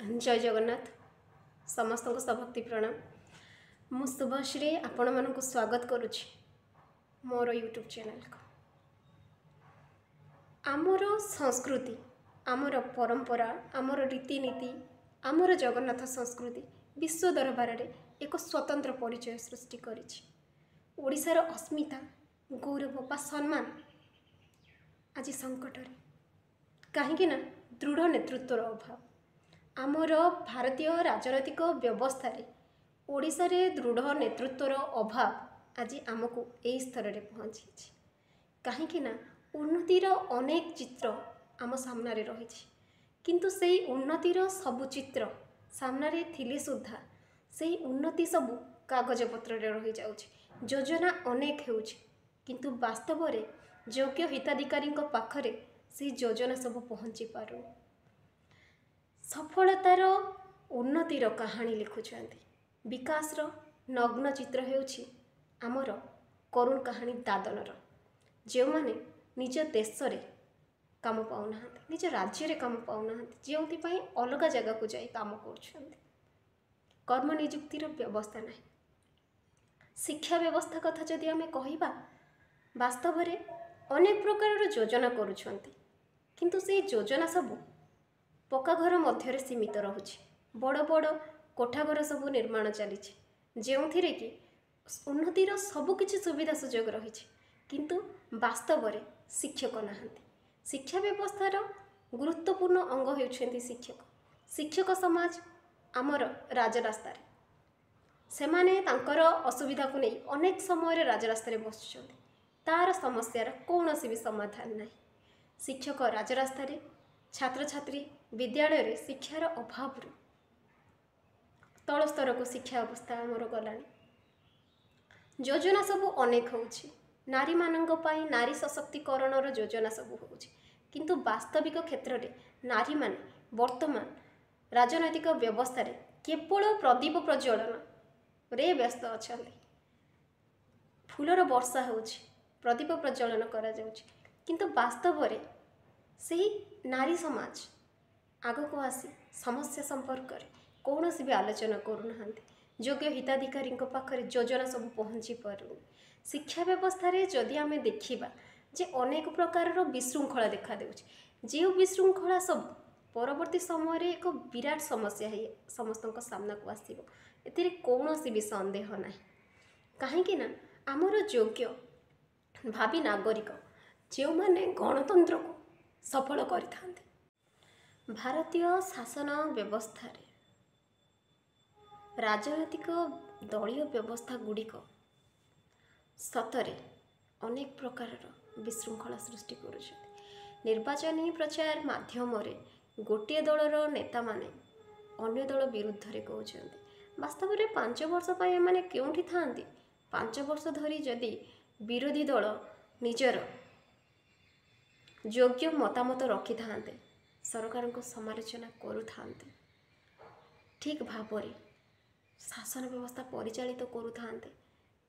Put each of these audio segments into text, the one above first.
जय जगन्नाथ समस्त को सभक्ति प्रणाम। मु शुभश्री आपण मानक स्वागत करुच्ची मोर यूट्यूब चैनल को। आमर संस्कृति, आमर परंपरा, आमर रीतिनीति, आमर जगन्नाथ संस्कृति विश्व दरबार रे एक स्वतंत्र परिचय सृष्टि करिछि। ओडिशार अस्मिता, गौरव बा सम्मान आज संकट रे कहीं ना दृढ़ नेतृत्वर अभाव। आमर भारतीय राजनैतिक व्यवस्था रे ओडिशा रे दृढ़ नेतृत्वर अभाव आज आमको यही स्तर रे पहुँची। कहीं ना उन्नतिर अनेक चित्र आम सामने रही, किंतु से उन्नतिर सबु चित्र सामने थिले सुधा से उन्नति सबु कागज पत्र रे रही जाउछि। योजना अनेक होउछि, किंतु वास्तव रे योग्य हिताधिकारी पाखरे से योजना सब पहुँची पारु। सफलतार उन्नतिर कहानी लिखुछंती, विकासर नग्न चित्र हेउछि आमर करुण कहानी दादनर। जो माने निज देश रे काम पाउना, निज राज्य रे काम पाउना, जोंथि पई अलग जगह को जाई काम करछंती। कर्म नियुक्तिर व्यवस्था नहीं। शिक्षा व्यवस्था कथा जदि आमे कहिबा, वास्तव रे अनेक प्रकार योजना करुछंती, किंतु से योजना सब पक्का घर मध्य सीमित रहुछि। बड़ बड़ कोठा घर सब निर्माण चली, जो कि उन्नतिर सबकिछि सुविधा सुजोग रही, किंतु वास्तव में शिक्षक नहांती। शिक्षा व्यवस्थार गुरुत्वपूर्ण अंग होउछंती शिक्षक। शिक्षक समाज आमर राजरास्तार सेमाने तांकर असुविधा को नहीं अनेक समय राजरास्तार बसुछंती। तार समस्यार कौनसी भी समाधान नहीं। शिक्षक राजरास्तार, छात्र छात्री विद्यालय रे शिक्षार अभाव तल स्तर को शिक्षा अवस्था आमर गलानी। योजना सब अनेक होउछि, नारी मानंक पई नारी सशक्तिकरण योजना सब होउछि, किंतु वास्तविक क्षेत्र रे नारी माने वर्तमान राजनैतिक व्यवस्था रे केवल प्रदीप प्रज्वलन रे व्यस्त अछंती। फूलर वर्षा होउछि, प्रदीप प्रज्वलन करा जाउछि, किंतु वास्तव रे सही नारी समाज आग को आसी समस्या संपर्क में कौन भी आलोचना करूना। योग्य हिताधिकारी पाखरे योजना सब पहुँची पारुनी। शिक्षा व्यवस्था रे जदि आमे देखिबा जे अनेक प्रकार विशृंखला देखा देउछि, जे विशृंखला सब परवर्ती समय रे एक विराट समस्या है समस्त सामना को आसीबो। एतिरे कौनसी भी संदेह नाही। कहीं ना आमर योग्य भावी नागरिक जो माने गणतंत्र को सफल करिथांते। भारतीय शासन व्यवस्था रे राजनैतिक दलीय व्यवस्था गुड़िक सतरे अनेक प्रकार विशृंखला सृष्टि करुछथि। निर्वाचनी प्रचार माध्यम रे गोटे दलर नेता माने अन्य दल विरुद्ध रे कहउछथि। वास्तव रे 5 वर्ष पय माने केउठी थांती। 5 वर्ष धरी जदि विरोधी दल निजर योग्य मतामत रखि थांते, सरकार को समालोचना करू थांते, ठीक भाव शासन व्यवस्था परिचालित करू थांते,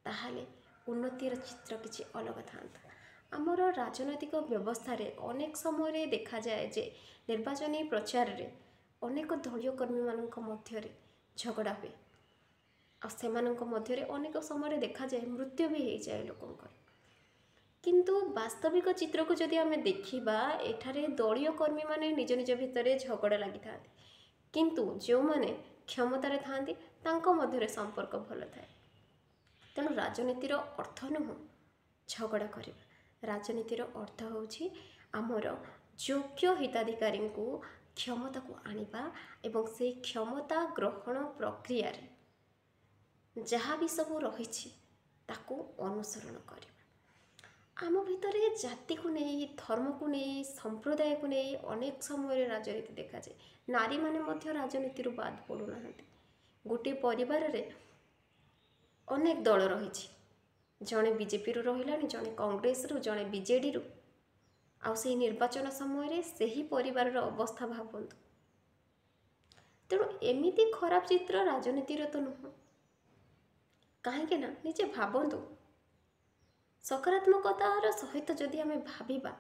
ताहाले उन्नतिर चित्र किछि अलग थांता। आमर राजनैतिक व्यवस्था रे अनेक समय देखा जाए जे निर्वाचनी प्रचार रे अनेक दलीय कर्मी मानक मध्य रे झगड़ा हुए आ सेमानक मध्य रे अनेक समय देखा जाए मृत्यु भी हो जाए लोकंकर। किंतु वास्तविक चित्र को जदि आमे देखिबा, एठारे दलीय कर्मी माने निज निज भितर झगड़ा लगी थांती, किंतु जो माने क्षमतार थांती तांको मध्य संपर्क भल थाए। तेणु राजनीतिर अर्थ नुह झगड़ा करिबा। राजनीतिर अर्थ होउछि आमर योग्य हिताधिकारी को क्षमता को आनिबा एवं से क्षमता ग्रहण प्रक्रिया रे जहाँ भी सब रही ताकू अनुसरण करिबा। आम भितर जाति को नहीं, धर्म को नहीं, संप्रदाय को नहीं अनेक समय राजनीति देखा जाए। नारी माने मध्य राजनीति बाद पड़ूना। गोटे परिवार रे अनेक दल रही, जड़े बीजेपी रहा, जड़े कांग्रेस रु, जड़े बीजेडी रु, आउ से निर्वाचन समय से ही परिवार अवस्था भावतु। तेणु एमिति खराब चित्र राजनीति तो नुह। कहीं ना निजे भावतु सकारात्मकतार सहित जदि आमे भाविबा,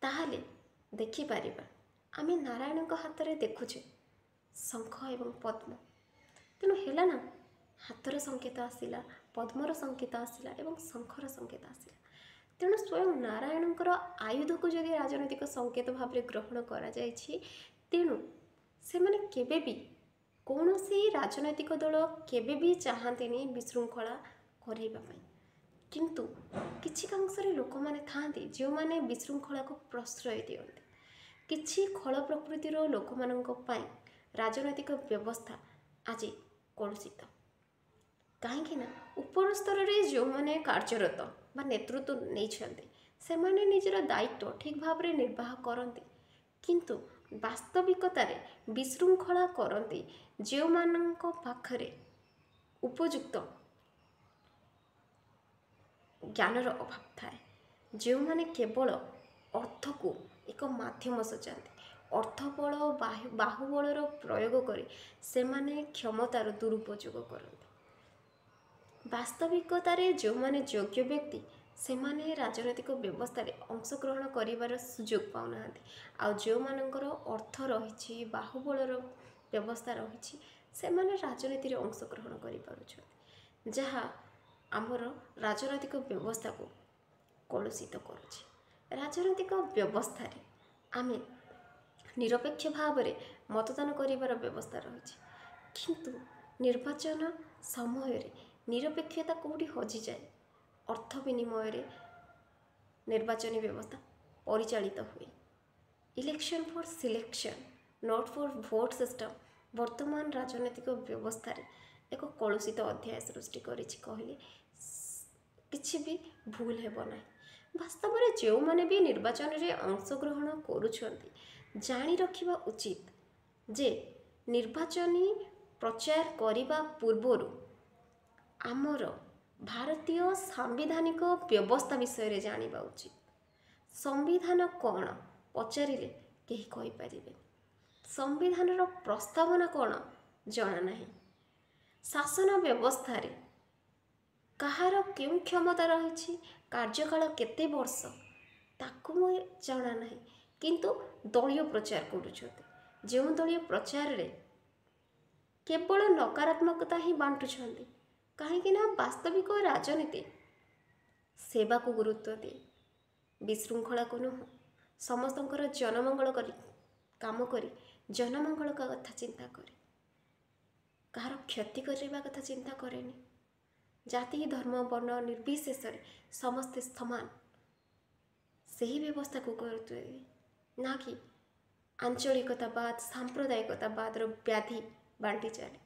ताहाले देखि पारिबा आमे नारायण हाथ में देखुचे ଶଙ୍ଖ ଏବଂ ପଦ୍ମ। ତେଣୁ ହେଲା ନା, ହାତର ସଂକେତ ଆସିଲା, ପଦ୍ମର ସଂକେତ ଆସିଲା ଏବଂ ଶଙ୍ଖର ସଂକେତ ଆସିଲା। ତେଣୁ ସ୍ୱୟଂ ନାରାୟଣଙ୍କର ଆୟୁଧକୁ ଯଦି ରାଜନୈତିକ ସଂକେତ ଭାବରେ ଗ୍ରହଣ କରାଯାଇଛି, ତେଣୁ ସେମାନେ କେବେ ବି କୌଣସି ରାଜନୈତିକ ଦଳ କେବେ ବି ଚାହାନ୍ତିନି ବିଶୃଙ୍ଖଳା କରାଇବା ପାଇଁ। କିନ୍ତୁ କିଛି କାଂଶରେ ଲୋକମାନେ ଥାଆନ୍ତି ଯେଉଁମାନେ ବିଶୃଙ୍ଖଳାକୁ ପ୍ରଶ୍ରୟ ଦିଅନ୍ତି। କିଛି ଖଳ ପ୍ରକୃତିର ଲୋକମାନଙ୍କ ପାଇଁ ରାଜନୈତିକ ବ୍ୟବସ୍ଥା ଆଜି କଳୁଷିତ। କାହିଁକି ନା ଉପର ସ୍ତରରେ ଯେଉଁମାନେ କାର୍ଯ୍ୟରତ ବା ନେତୃତ୍ୱ ନେଇଛନ୍ତି ସେମାନେ ନିଜର ଦାୟିତ୍ୱ ଠିକ୍ ଭାବରେ ନିର୍ବାହ କରନ୍ତି, କିନ୍ତୁ ବାସ୍ତବିକତାରେ ବିଶୃଙ୍ଖଳା କରନ୍ତି ଯେଉଁମାନଙ୍କ ପାଖରେ ଉପଯୁକ୍ତ ଜ୍ଞାନର ଅଭାବ ଥାଏ, ଯେଉଁମାନେ କେବଳ ଅର୍ଥକୁ ଏକ ମାଧ୍ୟମ ସଜାନ୍ତି। ଅର୍ଥବଳ ବାହୁବଳର ପ୍ରୟୋଗ କରି ସେମାନେ କ୍ଷମତାର ଦୁରୁପଯୋଗ କରନ୍ତି। ବାସ୍ତବିକତାରେ ଯେଉଁମାନେ ଯୋଗ୍ୟ ବ୍ୟକ୍ତି ସେମାନେ ରାଜନୈତିକ ବ୍ୟବସ୍ଥାରେ ଅଂଶଗ୍ରହଣ କରିବାର ସୁଯୋଗ ପାଉନାହାନ୍ତି। ଆଉ ଯେଉଁମାନଙ୍କର ଅର୍ଥ ରହିଛି, ବାହୁବଳର ବ୍ୟବସ୍ଥା ରହିଛି, ସେମାନେ ରାଜନୀତିରେ ଅଂଶଗ୍ରହଣ କରିପାରୁଛନ୍ତି, ଯାହା ଆମର ରାଜନୈତିକ ବ୍ୟବସ୍ଥାକୁ କଳୁଷିତ କରୁଛି। ରାଜନୈତିକ ବ୍ୟବସ୍ଥାରେ ଆମେ ନିରପେକ୍ଷ ଭାବରେ ମତଦାନ କରିବାର ବ୍ୟବସ୍ଥା ରହିଛି, କିନ୍ତୁ ନିର୍ବାଚନ ସମୟରେ ନିରପେକ୍ଷତା କେଉଁଠି ହଜିଯାଏ। ଅର୍ଥ ବିନିମୟରେ ନିର୍ବାଚନୀ ବ୍ୟବସ୍ଥା ପରିଚାଳିତ ହୁଏ। Election for selection, not for vote system ବର୍ତ୍ତମାନ ରାଜନୈତିକ ବ୍ୟବସ୍ଥାରେ ଏକ କଳୁଷିତ ଅଧ୍ୟାୟ ସୃଷ୍ଟି କରିଛି କହିଲେ କିଛି ବି ଭୁଲ ହେବ ନାହିଁ। ବାସ୍ତବରେ ଯେଉଁମାନେ ବି ନିର୍ବାଚନରେ ଅଂଶଗ୍ରହଣ କରୁଛନ୍ତି ଜାଣି ରଖିବା ଉଚିତ ଯେ ନିର୍ବାଚନୀ ପ୍ରଚାର କରିବା ପୂର୍ବରୁ ଆମର ଭାରତୀୟ ସାମ୍ବିଧାନିକ ବ୍ୟବସ୍ଥା ବିଷୟରେ ଜାଣିବା ଉଚିତ। ସମ୍ବିଧାନ କ'ଣ ପଚାରିଲେ କେହି କହିପାରିବେନି। ସମ୍ବିଧାନର ପ୍ରସ୍ତାବନା କ'ଣ ଜଣା ନାହିଁ। ଶାସନ ବ୍ୟବସ୍ଥାରେ କାହାର କେଉଁ କ୍ଷମତା ରହିଛି, କାର୍ଯ୍ୟକାଳ କେତେ ବର୍ଷ ତାକୁ ମୁଁ ଜଣା ନାହିଁ, କିନ୍ତୁ ଦଳୀୟ ପ୍ରଚାର କରୁଛନ୍ତି। ଯେଉଁ ଦଳୀୟ ପ୍ରଚାରରେ କେବଳ ନକାରାତ୍ମକତା ହିଁ ବାଣ୍ଟୁଛନ୍ତି, କାହିଁକି ନା ବାସ୍ତବିକ ରାଜନୀତି ସେବାକୁ ଗୁରୁତ୍ୱ ଦିଏ, ବିଶୃଙ୍ଖଳାକୁ ନୁହଁ। ସମସ୍ତଙ୍କର ଜନମଙ୍ଗଳ କରି କାମ କରି ଜନମଙ୍ଗଳ କଥା ଚିନ୍ତା କରେ, କାହାର କ୍ଷତି କରିବା କଥା ଚିନ୍ତା କରେନି। ଜାତି ଧର୍ମ ବର୍ଣ୍ଣ ନିର୍ବିଶେଷରେ ସମସ୍ତେ ସମାନ, ସେହି ବ୍ୟବସ୍ଥାକୁ ଗୁରୁତ୍ୱ ଦିଏ, ନା କି ଆଞ୍ଚଳିକତାବାଦ ସାମ୍ପ୍ରଦାୟିକତାବାଦର ବ୍ୟାଧି ବାଣ୍ଟି ଚାଲେ।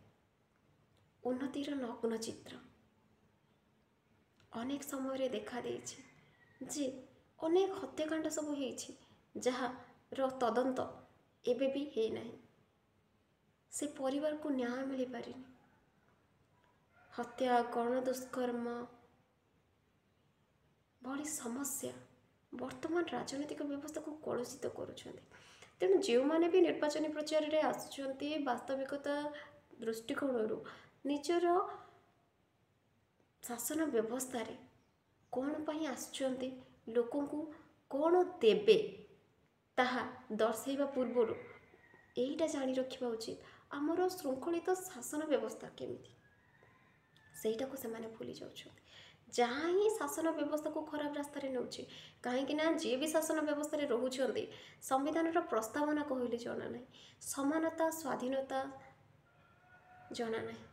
ଉନ୍ନତିର ନଗ୍ନ ଚିତ୍ର ଅନେକ ସମୟରେ ଦେଖାଦେଇଛି ଯେ ଅନେକ ହତ୍ୟାକାଣ୍ଡ ସବୁ ହେଇଛି, ଯାହାର ତଦନ୍ତ ଏବେ ବି ହେଇନାହିଁ। ସେ ପରିବାରକୁ ନ୍ୟାୟ ମିଳିପାରିନି। ହତ୍ୟା, ଗଣ ଦୁଷ୍କର୍ମ ଭଳି ସମସ୍ୟା ବର୍ତ୍ତମାନ ରାଜନୈତିକ ବ୍ୟବସ୍ଥାକୁ କଳୁଷିତ କରୁଛନ୍ତି। ତେଣୁ ଯେଉଁମାନେ ବି ନିର୍ବାଚନୀ ପ୍ରଚାରରେ ଆସୁଛନ୍ତି ବାସ୍ତବିକତା ଦୃଷ୍ଟିକୋଣରୁ ନିଜର ଶାସନ ବ୍ୟବସ୍ଥାରେ କ'ଣ ପାଇଁ ଆସୁଛନ୍ତି, ଲୋକଙ୍କୁ କ'ଣ ଦେବେ ତାହା ଦର୍ଶାଇବା ପୂର୍ବରୁ ଏଇଟା ଜାଣି ରଖିବା ଉଚିତ ଆମର ଶୃଙ୍ଖଳିତ ଶାସନ ବ୍ୟବସ୍ଥା କେମିତି। ସେଇଟାକୁ ସେମାନେ ଭୁଲି ଯାଉଛନ୍ତି, ଯାହା ହିଁ ଶାସନ ବ୍ୟବସ୍ଥାକୁ ଖରାପ ରାସ୍ତାରେ ନେଉଛି। କାହିଁକି ନା ଯିଏ ବି ଶାସନ ବ୍ୟବସ୍ଥାରେ ରହୁଛନ୍ତି ସମ୍ବିଧାନର ପ୍ରସ୍ତାବନା କହିଲେ ଜଣା ନାହିଁ, ସମାନତା ସ୍ୱାଧୀନତା ଜଣା ନାହିଁ,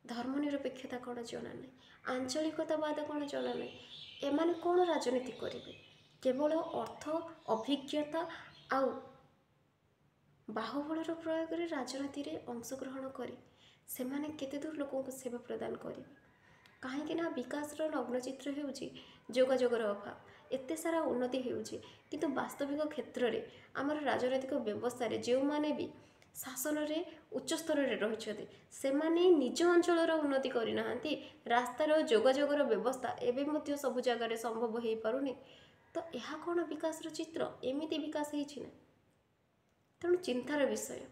ଧର୍ମନିରପେକ୍ଷତା କ'ଣ ଜଣା ନାହିଁ, ଆଞ୍ଚଳିକତାବାଦ କ'ଣ ଜଣା ନାହିଁ। ଏମାନେ କ'ଣ ରାଜନୀତି କରିବେ? କେବଳ ଅର୍ଥ, ଅଭିଜ୍ଞତା ଆଉ ବାହୁବଳର ପ୍ରୟୋଗରେ ରାଜନୀତିରେ ଅଂଶଗ୍ରହଣ କରି ସେମାନେ କେତେ ଦୂର ଲୋକଙ୍କୁ ସେବା ପ୍ରଦାନ କରିବେ? କାହିଁକି ନା ବିକାଶର ନଗ୍ନଚିତ୍ର ହେଉଛି ଯୋଗାଯୋଗର ଅଭାବ। ଏତେ ସାରା ଉନ୍ନତି ହେଉଛି, କିନ୍ତୁ ବାସ୍ତବିକ କ୍ଷେତ୍ରରେ ଆମର ରାଜନୈତିକ ବ୍ୟବସ୍ଥାରେ ଯେଉଁମାନେ ବି ଶାସନରେ ଉଚ୍ଚ ସ୍ତରରେ ରହିଛନ୍ତି ସେମାନେ ନିଜ ଅଞ୍ଚଳର ଉନ୍ନତି କରିନାହାନ୍ତି। ରାସ୍ତାର ଯୋଗାଯୋଗର ବ୍ୟବସ୍ଥା ଏବେ ମଧ୍ୟ ସବୁ ଜାଗାରେ ସମ୍ଭବ ହୋଇପାରୁନି। ତ ଏହା କ'ଣ ବିକାଶର ଚିତ୍ର? ଏମିତି ବିକାଶ ହେଇଛି ନା? ତେଣୁ ଚିନ୍ତାର ବିଷୟ।